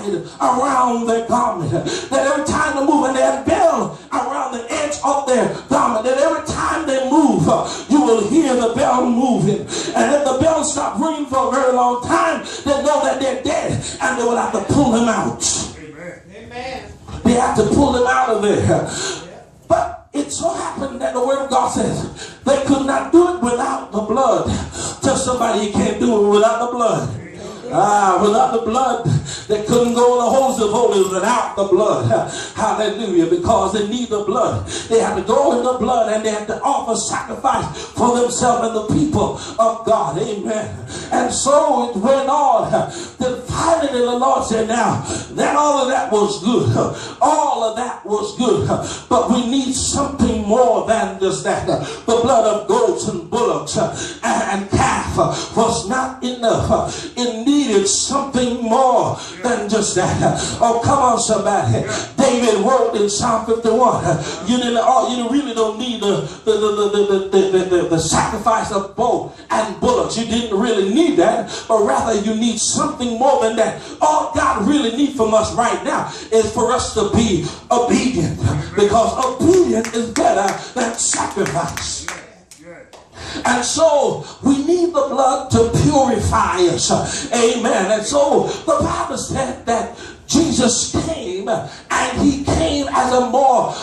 tied around their garment. That every time they move, and they had bell around the edge of their garment. That every time they move, you will hear the bell moving. And if the bell stops ringing for a very long time, they know that they're dead, and they will have to pull them out. Amen. They have to pull them out of there. But it so happened that the word of God says they could not do it without the blood. Tell somebody you can't do it without the blood. Without the blood, they couldn't go in the holies of holies without the blood. Hallelujah. Because they need the blood. They had to go in the blood, and they had to offer sacrifice for themselves and the people of God. Amen. And so it went on. Then finally the Lord said, now that all of that was good. All of that was good. But we need something more than just that. The blood of goats and bullocks and calf was not enough. It needed something more than just that. Oh, come on, somebody. David wrote in Psalm 51, you really don't need the sacrifice of bow and bullocks. You didn't really need that, but rather you need something more than that. All God really needs from us right now is for us to be obedient, because obedience is better than sacrifice. And so we need the blood to purify us. Amen. And so the Bible said that Jesus came, and he came as a more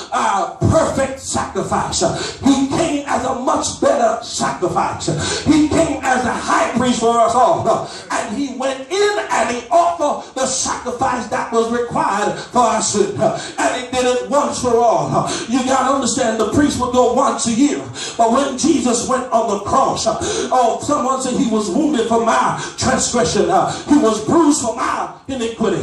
perfect sacrifice. He came as a much better sacrifice. He came as a high priest for us all. And he went in and he offered the sacrifice that was required for our sin. And he did it once for all. You got to understand, the priest would go once a year. But when Jesus went on the cross, someone said he was wounded for my transgression. He was bruised for my iniquity.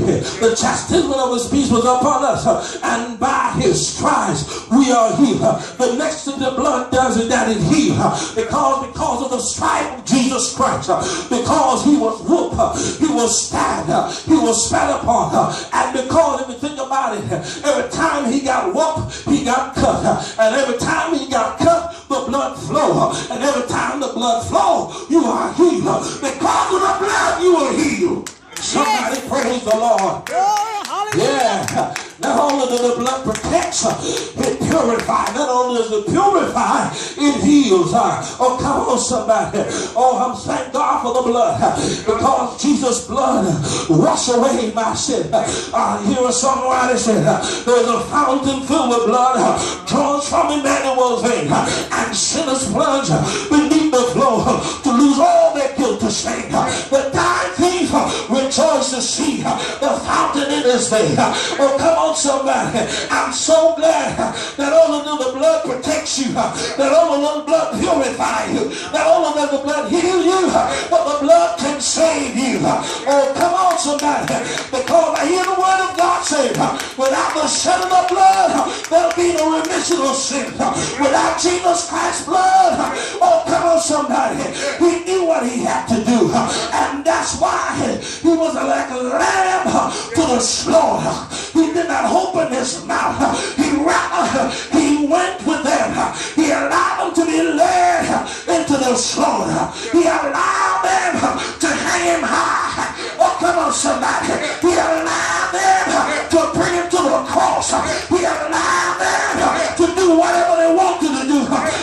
The chastisement of his peace was upon us, and by his stripes we are healed. The next thing the blood does is that it heals, because of the stripe of Jesus Christ, because he was whooped, he was stabbed, he was spat upon, and because, if you think about it, every time he got whooped, he got cut, and every time he got cut, the blood flowed, and every time the blood flowed, you are healed. Because of the blood, you are healed. Somebody praise the Lord. Yeah. Not only does the blood protect, it purifies. Not only does it purify, it heals. Oh, come on, somebody. Oh, I'm thank God for the blood, because Jesus' blood washed away my sin. Here a songwriter said, there's a fountain filled with blood drawn from Emmanuel's vein, and sinners plunge beneath the flow to lose all their guilt to shame. The dying thief rejoice to see the fountain in his vein. Oh, come on, somebody. I'm so glad that only the blood protects you, that only the blood purifies you, that only does the blood heal you, but the blood can save you. Oh, come on, somebody. Because I hear the word of God say, without the shedding of blood, there'll be no remission of sin. Without Jesus Christ's blood, oh, come on, somebody. He knew what he had to do, and that's why he was like a lamb to the slaughter. He did not open his mouth. He went with them. He allowed them to be led into the slaughter. He allowed them to hang him high. Oh, come on, somebody. He allowed them to bring him to the cross. He allowed them to do whatever they wanted to do.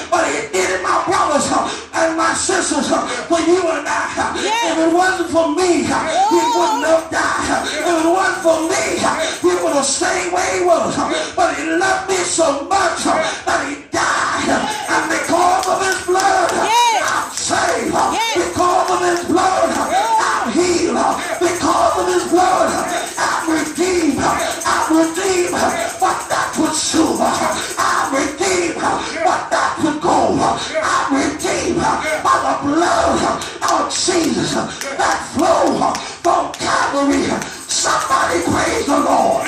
But he did it, my brothers and my sisters, for you and I. If it wasn't for me, he wouldn't have died. If it wasn't for me, he would have stayed where he was. But he loved me so much that he died. And because of his blood, I'm saved. Because of his blood, I'm healed. Because of his blood, I'm redeemed. I'm redeemed, but that was silver. I'm redeemed, but that was gold. I'm redeemed by the blood of Jesus that flowed from Calvary. Somebody praise the Lord.